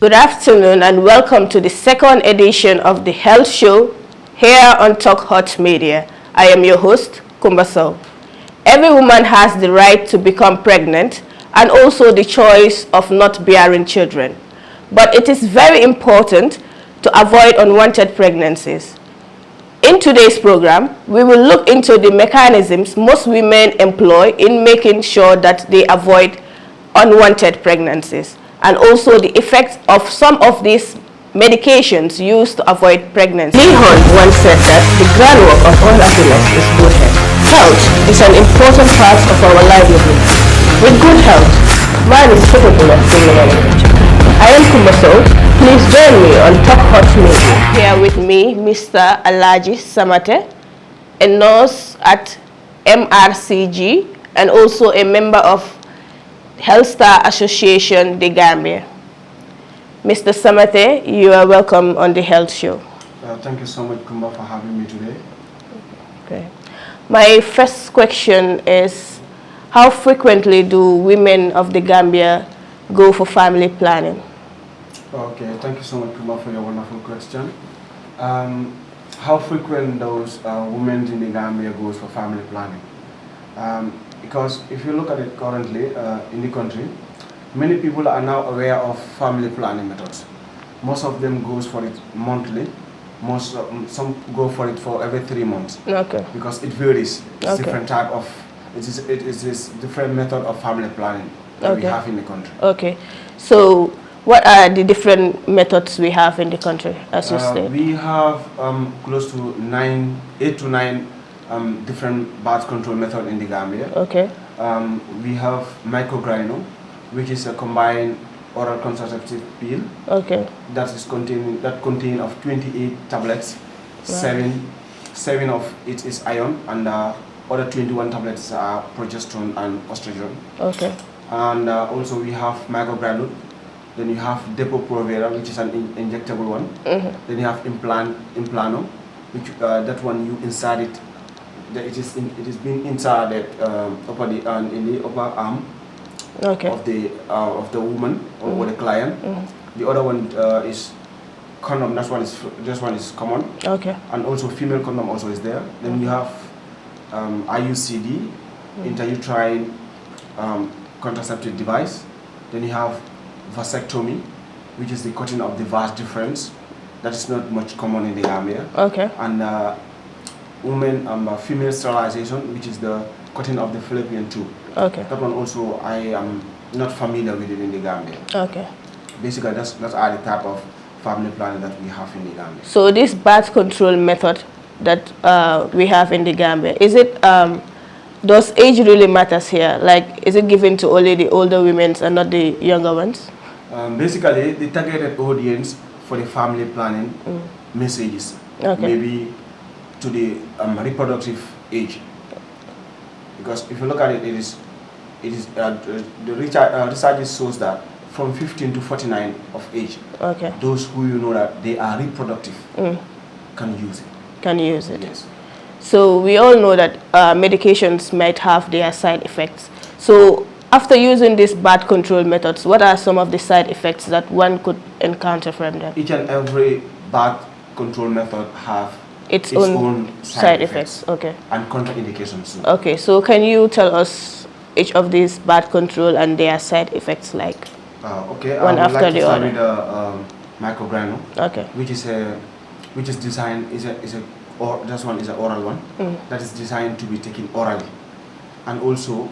Good afternoon and welcome to the second edition of the Health Show here on Talk Hot Media. I am your host, Kumbaso. Every woman has the right to become pregnant and also the choice of not bearing children. But it is very important to avoid unwanted pregnancies. In today's program, we will look into the mechanisms most women employ in making sure that they avoid unwanted pregnancies, and also the effects of some of these medications used to avoid pregnancy. Lee Hunt once said that the groundwork of all happiness is good health. Health is an important part of our livelihood. With good health, man is capable of doing anything. I am Kumaso. Please join me on Talk Hot Media. Here with me, Mr. Alaji Samate, a nurse at MRCG and also a member of Health Star Association, the Gambia. Mr. Samate, you are welcome on the Health Show. Thank you so much, Kumba, for having me today. Okay. My first question is, how frequently do women of the Gambia go for family planning? Okay, thank you so much, Kumba, for your wonderful question. How frequent those women in the Gambia goes for family planning? Because if you look at it currently in the country, many people are now aware of family planning methods. Most of them goes for it monthly. Some go for it for every 3 months. Okay. Because it varies. It's Okay. different type of. It is different method of family planning that we have in the country. Okay. So, what are the different methods we have in the country, as you said? We have close to 8 to 9 different birth control method in the Gambia. Okay. We have microgyno, which is a combined oral contraceptive pill. Okay. That contain of 28 tablets. Wow. Seven of it is iron, and other 21 tablets are progesterone and estrogen. Okay. And also we have microgranule. Then you have Depo-Provera, which is an injectable one. Then you have Implano, which that one you insert it. It is being inserted in the upper arm. Okay. of the woman or the client. The other one is condom. This one is common. Okay. And also female condom also is there. Then you have IUCD, intrauterine contraceptive device. Then you have vasectomy, which is the cutting of the vas deferens. That is not much common in the Gambia. Okay. And female sterilization, which is the cutting of the fallopian tube. Okay. That one also I am not familiar with it in the Gambia. Okay. Basically, that's are the type of family planning that we have in the Gambia. So this birth control method that we have in the Gambia, is it does age really matters here? Like, is it given to only the older women and not the younger ones? Basically, the targeted audience for the family planning messages maybe to the reproductive age. Because if you look at it, the research shows that from 15 to 49 of age, those who you know that they are reproductive can use it. Can use it. Yes. So we all know that medications might have their side effects. So after using these birth control methods, what are some of the side effects that one could encounter from them? Each and every birth control method have its own side effects. Okay. And contraindications too. Okay, so can you tell us each of these birth control and their side effects like? Okay, one I would after like to the start other. with the microgyno. Okay. Which is designed this one is an oral one that is designed to be taken orally, and also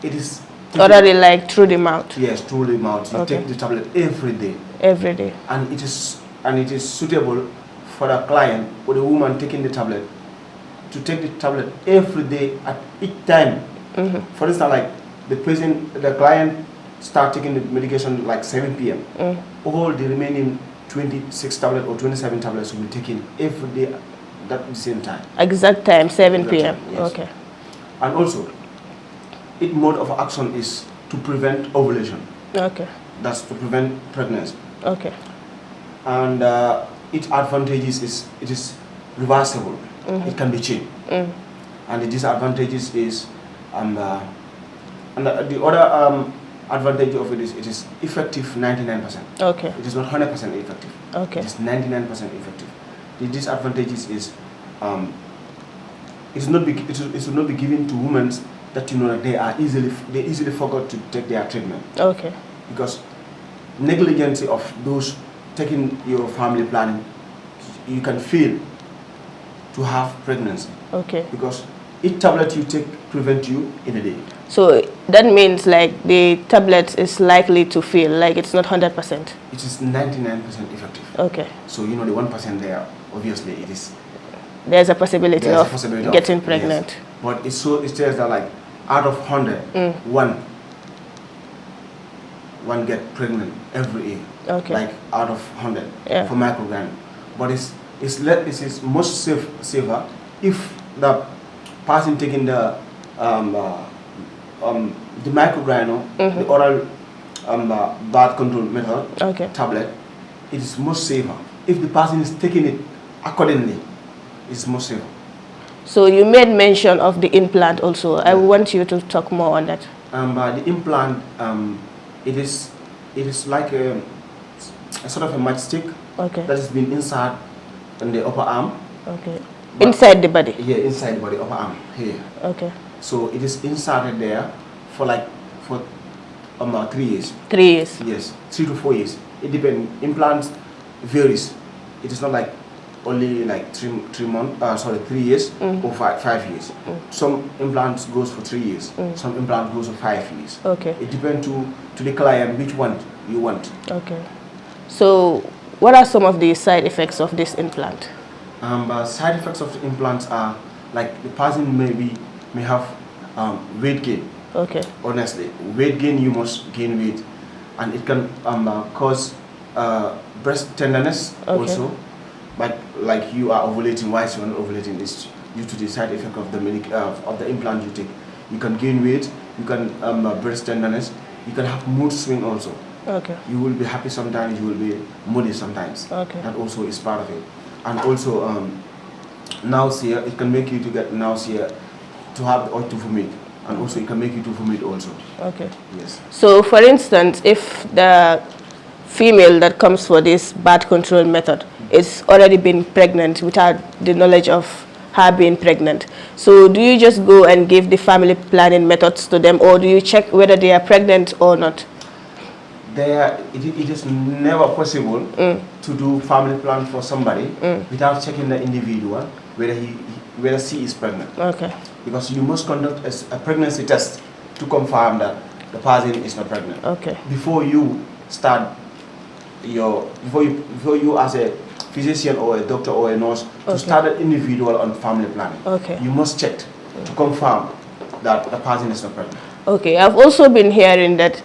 it is orally, like through the mouth. Yes, through the mouth. You take the tablet every day. Every day. And it is suitable for the client or the woman taking the tablet to take the tablet every day at each time. For instance, like the client start taking the medication like 7 p.m. All the remaining 26 tablets or 27 tablets will be taken every day at the same time. Exact time, 7 p.m. Yes. Okay. And also, its mode of action is to prevent ovulation. Okay. That's to prevent pregnancy. Okay. And its advantages is it is reversible. It can be changed. And the disadvantages is and the other advantage of it is effective 99%. Okay. It is not 100% effective. Okay. It is 99% effective. The disadvantages is it should not be given to women that that they easily forgot to take their treatment. Okay. Because negligence of those taking your family planning, you can fail to have pregnancy. Okay. Because each tablet you take prevent you in a day. So that means like the tablet is likely to fail, like it's not 100%. It is 99% effective. Okay. So the 1% there, obviously it is. There's a possibility of getting pregnant. Yes. But it says that like out of 100, one get pregnant every year. Okay. Like out of 100 for microgram. But it is most safer if the person taking the microgram, the oral birth control method tablet, it is most safer. If the person is taking it accordingly, it's most safer. So you made mention of the implant also. I want you to talk more on that. The implant, it is like a sort of a matchstick that has been inserted in the upper arm. Okay. Inside the body? Yeah, inside the body, upper arm, here. Okay. So it is inserted there for 3 years. 3 years? Yes, 3 to 4 years. It depends. Implants varies. It is not like only like 3 years or 5 years. Some implants goes for 3 years. Some implants goes for 5 years. Okay. It depends to the client which one you want. Okay. So what are some of the side effects of this implant? Side effects of the implants are like the person may have weight gain. Okay. Honestly, weight gain, you must gain weight, and it can cause breast tenderness also. But like you are ovulating, why you are not ovulating is due to the side effect of the implant you take. You can gain weight, you can breast tenderness, you can have mood swing also. Okay. You will be happy sometimes, you will be moody sometimes. Okay. That also is part of it. And also nausea, it can make you to get nausea, to have the urge to vomit. And also it can make you to vomit also. Okay. Yes. So for instance, if the female that comes for this birth control method is already been pregnant without the knowledge of her being pregnant, so do you just go and give the family planning methods to them, or do you check whether they are pregnant or not? It is never possible to do family plan for somebody without checking the individual whether she is pregnant. Okay. Because you must conduct a pregnancy test to confirm that the person is not pregnant. Okay. Before you start before you as a physician or a doctor or a nurse to start an individual on family planning. Okay. You must check to confirm that the person is not pregnant. Okay. I've also been hearing that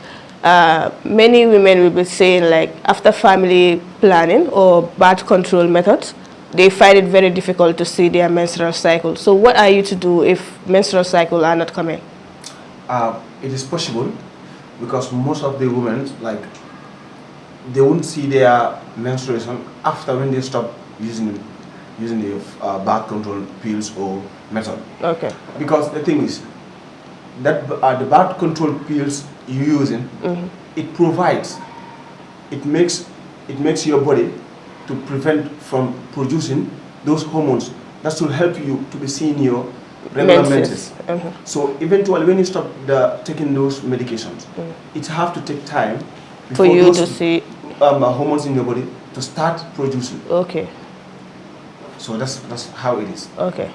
many women will be saying like after family planning or birth control methods, they find it very difficult to see their menstrual cycle. So what are you to do if menstrual cycle are not coming? It is possible because most of the women, like, they won't see their menstruation after when they stop using the birth control pills or method. Okay. Because the thing is that the birth control pills you're using, it makes your body to prevent from producing those hormones that should help you to be seeing your regular menses. So eventually when you stop taking those medications, it have to take time for you to see hormones in your body to start producing. Okay. So that's how it is. Okay.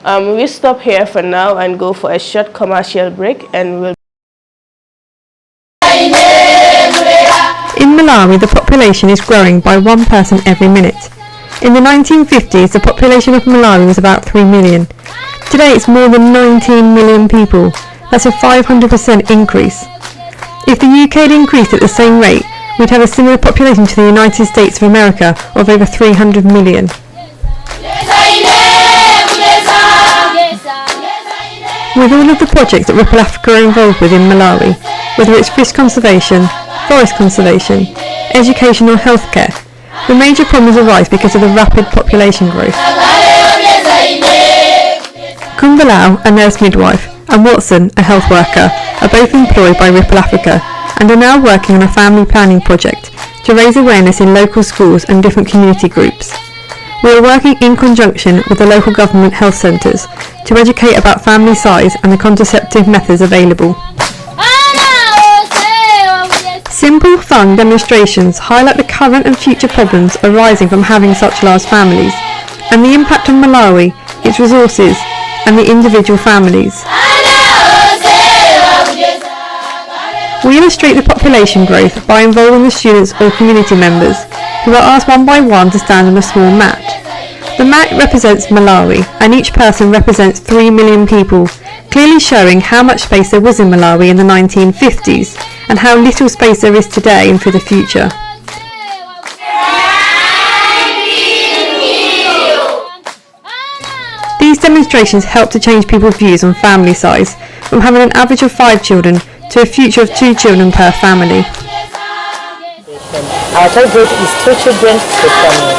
We stop here for now and go for a short commercial break, and we'll. In Malawi, the population is growing by 1 person every minute. In the 1950s, the population of Malawi was about 3 million. Today it's more than 19 million people. That's a 500% increase. If the UK had increased at the same rate, we'd have a similar population to the United States of America of over 300 million. With all of the projects that Ripple Africa are involved with in Malawi, whether it's fish conservation, forest conservation, education or healthcare, the major problems arise because of the rapid population growth. Kumbalau, a nurse midwife, and Watson, a health worker, are both employed by Ripple Africa and are now working on a family planning project to raise awareness in local schools and different community groups. We are working in conjunction with the local government health centres to educate about family size and the contraceptive methods available. Simple, fun demonstrations highlight the current and future problems arising from having such large families, and the impact on Malawi, its resources, and the individual families. We illustrate the population growth by involving the students or community members, who are asked one by one to stand on a small mat. The mat represents Malawi, and each person represents 3 million people, clearly showing how much space there was in Malawi in the 1950s, and how little space there is today and for the future. These demonstrations help to change people's views on family size, from having an average of 5 children to a future of 2 children per family. Our target is 2 children per family.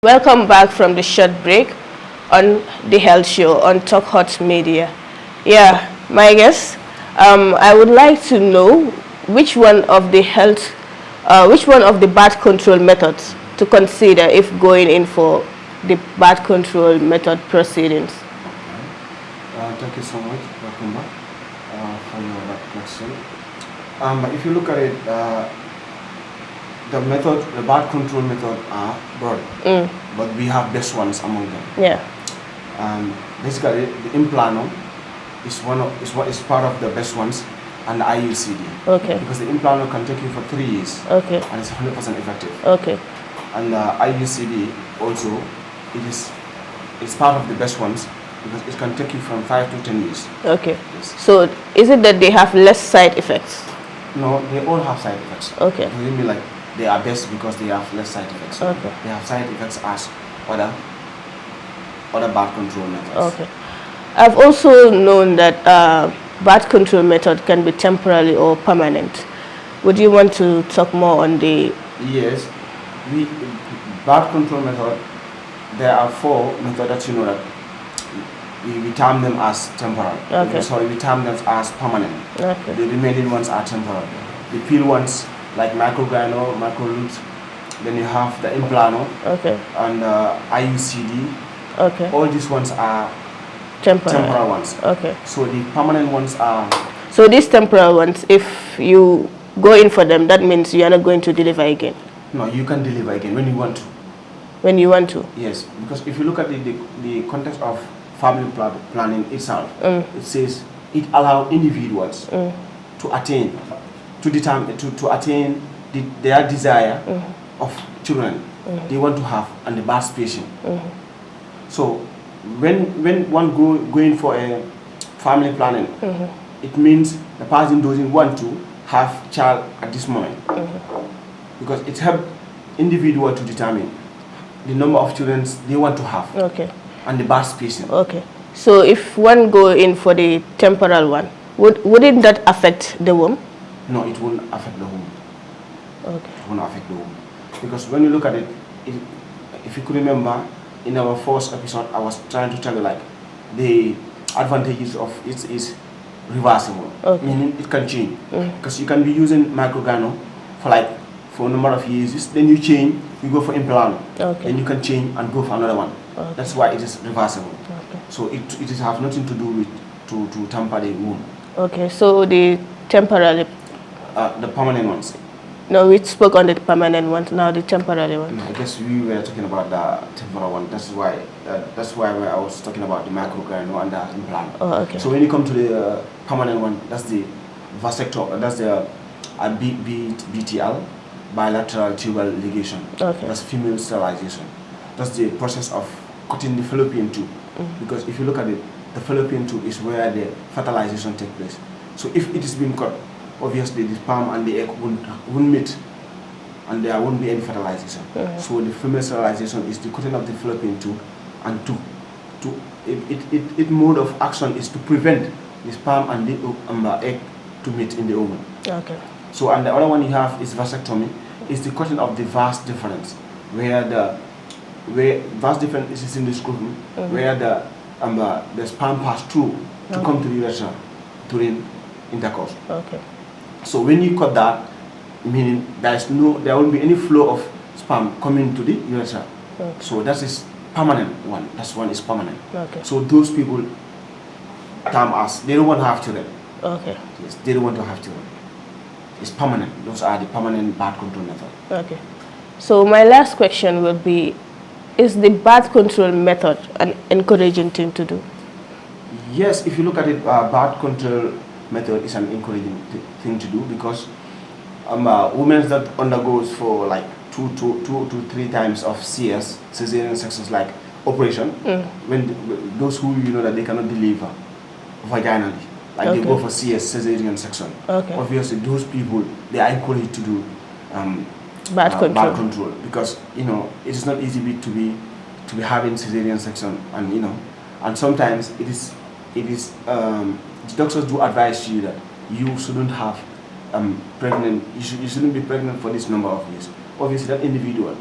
Welcome back from the short break on the health show on Talk Hot Media. Yeah, my guest, I would like to know which one of the birth control methods to consider if going in for the birth control method proceedings. Thank you so much. Welcome back for your question. If you look at it, the birth control method are broad, but we have best ones among them. Yeah. Basically, the implant is part of the best ones, and the IUCD. Okay. Because the implant can take you for 3 years. Okay. And it's 100% effective. Okay. And the IUCD also, it's part of the best ones because it can take you from 5 to 10 years. Okay. Yes. So is it that they have less side effects? No, they all have side effects. Okay. It doesn't mean like they are best because they have less side effects. Okay. They have side effects as other birth control methods. Okay. I've also known that birth control method can be temporary or permanent. Would you want to talk more on the... Yes. Birth control method, there are 4 methods that you know that we term them as temporal. Okay. Sorry, we term them as permanent. Okay. The remaining ones are temporal. The pill ones like microgyno, microloops, then you have the implano, Okay. and IUCD. Okay. All these ones are Temporal ones. Okay. So the permanent ones are... So these temporal ones, if you go in for them, that means you are not going to deliver again? No, you can deliver again when you want to. When you want to? Yes, because if you look at the context of family planning itself, it says it allows individuals to attain, their desire of children they want to have and the birth patient. So when one going for a family planning, it means the person doesn't want to have child at this moment, because it helps individual to determine the number of children they want to have. Okay. And the birth patient. Okay. So if one go in for the temporal one, wouldn't that affect the womb? No, it won't affect the womb. Okay. It won't affect the womb. Because when you look at it, if you could remember, in our first episode, I was trying to tell you like the advantages of it is reversible. Okay. Meaning it can change. Because you can be using microgyno for a number of years, then you change, you go for implant, Okay. then you can change and go for another one. Okay. That's why it is reversible. Okay. So it has nothing to do with to tamper the womb. Okay, so the temporary... The permanent ones. No, we spoke on the permanent ones, now the temporary one. I guess we were talking about the temporal one. That's why I was talking about the microgyno and the implant. Oh, okay. So when you come to the permanent one, that's the vasectomy. That's the BTL, bilateral tubal ligation. Okay. That's female sterilization. That's the process of cutting the fallopian tube. Because if you look at it, the fallopian tube is where the fertilization takes place. So if it is being cut, obviously the sperm and the egg won't meet, and there won't be any fertilization. So the female sterilization is the cutting of the fallopian tube, and its mode of action is to prevent the sperm and the egg to meet in the ovum. Okay. So, and the other one you have is vasectomy. It's the cutting of the vas deferens, where vas deferens is in the scrotum, where the sperm pass through to come to the urethra during intercourse. Okay. So when you cut that, meaning there won't be any flow of sperm coming to the urethra. Okay. So that is permanent one. That's one is permanent. Okay. So those people term as they don't want to have children. Okay. Yes, they don't want to have children. It's permanent. Those are the permanent birth control method. Okay. So my last question will be, is the birth control method an encouraging thing to do? Yes, if you look at it, birth control method is an encouraging thing to do, because women that undergoes for like two to three times of CS, cesarean sections, like operation, when those who that they cannot deliver vaginally, like they go for CS, cesarean section. Okay. Obviously, those people, they are encouraged to do Birth control, because it is not easy to be having cesarean section, and and sometimes it is the doctors do advise you that you shouldn't have pregnant. You shouldn't be pregnant for this number of years. Obviously, that individual.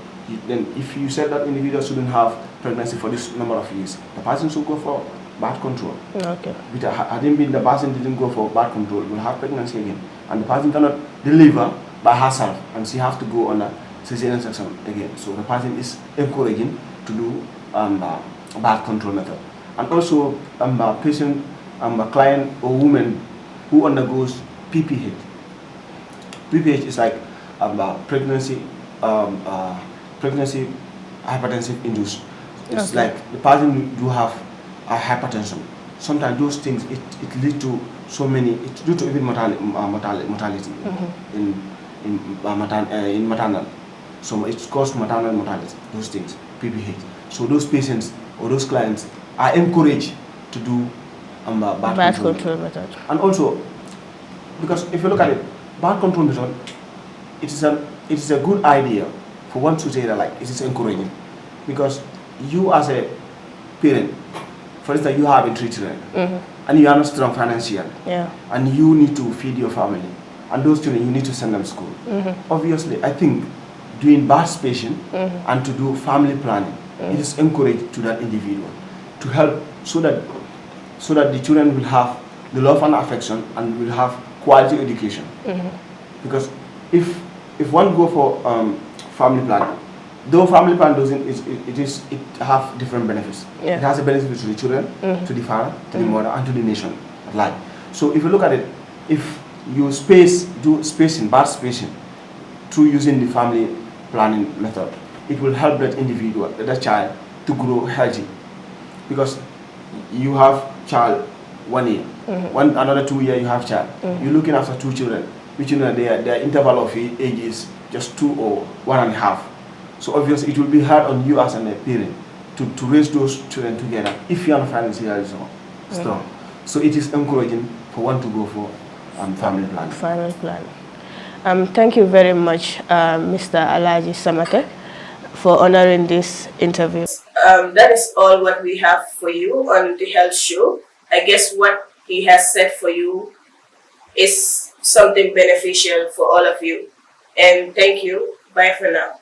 Then, if you said that individual shouldn't have pregnancy for this number of years, the person should go for birth control. Okay. But hadn't been the person didn't go for birth control, will have pregnancy again, and the person cannot deliver by herself, and she have to go on a cesarean section again. So the person is encouraging to do birth control method. And also patient, client or woman who undergoes PPH. PPH is like pregnancy hypertensive induced. It's like the person do have a hypertension. Sometimes those things it lead to so many. It's due to even mortality in maternal. So it's caused maternal mortality. Those things, PPH. So those patients or those clients are encouraged to do birth control method. And also, because if you look at it, birth control method, it is a good idea for one to say that, like, it is encouraging, because you as a parent, for instance, you have 3 children, and you are not strong financially, and you need to feed your family, and those children you need to send them to school. Obviously, I think doing birth spacing and to do family planning, it is encouraged to that individual to help so that the children will have the love and affection and will have quality education. Because if one go for family planning, though family plan doesn't, it have different benefits. It has a benefit to the children, to the father, to the mother, and to the nation at large. So if you look at it, if you do spacing, birth spacing, through using the family planning method, it will help that individual, that child, to grow healthy. Because you have child 1 year, another 2 year you have child. You're looking after 2 children, which their interval of age is just 2 or 1.5. So obviously it will be hard on you as a parent to raise those children together if you are not financially strong. So it is encouraging for one to go for family planning. Family planning. Thank you very much, Mr. Alaji Samate, for honoring this interview. That is all what we have for you on the health show. I guess what he has said for you is something beneficial for all of you. And thank you. Bye for now.